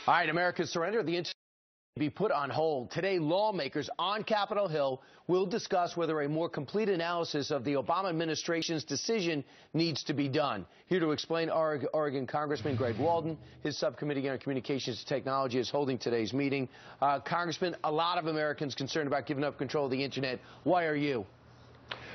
All right, America's surrender of the internet be put on hold. Today, lawmakers on Capitol Hill will discuss whether a more complete analysis of the Obama administration's decision needs to be done. Here to explain, Oregon Congressman Greg Walden. His subcommittee on Communications and Technology is holding today's meeting. Congressman, a lot of Americans concerned about giving up control of the internet. Why are you?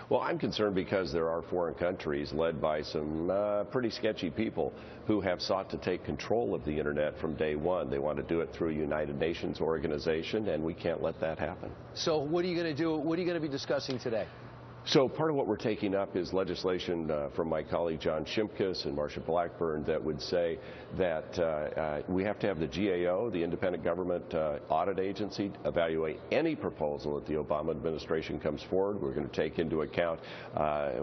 Well, I'm concerned because there are foreign countries led by some pretty sketchy people who have sought to take control of the internet from day one. They want to do it through a United Nations organization, and we can't let that happen. So what are you going to do? What are you going to be discussing today? So part of what we're taking up is legislation from my colleague John Shimkus and Marcia Blackburn that would say that we have to have the GAO, the Independent Government Audit Agency, evaluate any proposal that the Obama administration comes forward. We're going to take into account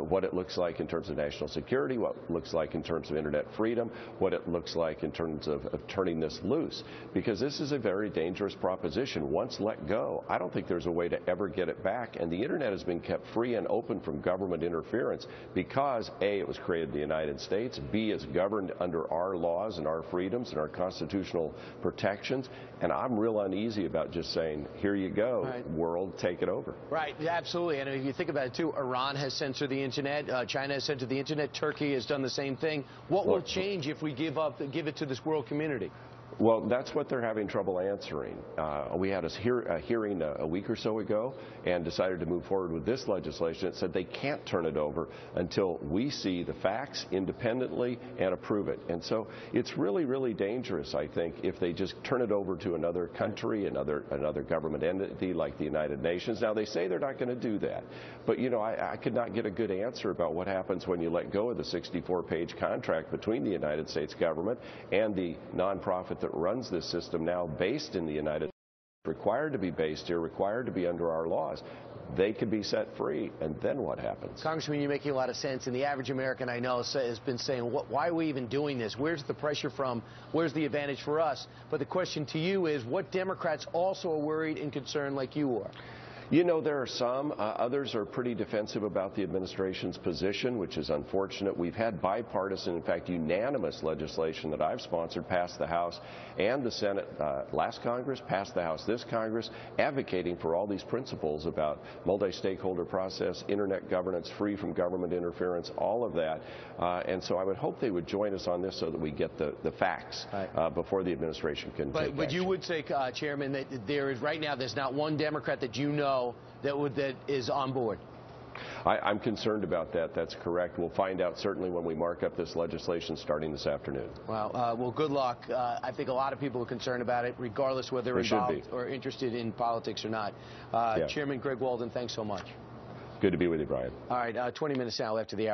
what it looks like in terms of national security, what it looks like in terms of internet freedom, what it looks like in terms of turning this loose, because this is a very dangerous proposition. Once let go, I don't think there's a way to ever get it back, and the internet has been kept free and open from government interference because A, it was created in the United States, B, it's governed under our laws and our freedoms and our constitutional protections, and I'm real uneasy about just saying, here you go, right, world, take it over. Right, absolutely, and if you think about it too, Iran has censored the internet, China has censored the internet, Turkey has done the same thing. What will change if we give it to this world community? Well, that's what they're having trouble answering. We had a hearing a week or so ago and decided to move forward with this legislation. It said they can't turn it over until we see the facts independently and approve it. And so it's really, really dangerous, I think, if they just turn it over to another country, another government entity like the United Nations. Now, they say they're not going to do that. But, you know, I could not get a good answer about what happens when you let go of the 64-page contract between the United States government and the nonprofit that runs this system now, based in the United States, required to be based here, required to be under our laws. They could be set free, and then what happens? Congressman, you're making a lot of sense, and the average American I know has been saying, why are we even doing this? Where's the pressure from? Where's the advantage for us? But the question to you is, what Democrats also are worried and concerned like you are? You know, there are some. Others are pretty defensive about the administration's position, which is unfortunate. We've had bipartisan, in fact, unanimous legislation that I've sponsored pass the House and the Senate last Congress, passed the House this Congress, advocating for all these principles about multi-stakeholder process, internet governance, free from government interference, all of that. And so I would hope they would join us on this so that we get the facts before the administration can take action. But you would say, Chairman, that there is right now, there's not one Democrat that you know that is on board. I'm concerned about that. That's correct. We'll find out certainly when we mark up this legislation starting this afternoon. Well, good luck. I think a lot of people are concerned about it, regardless whether they're involved or interested in politics or not. Chairman Greg Walden, thanks so much. Good to be with you, Brian. All right, 20 minutes now after the hour.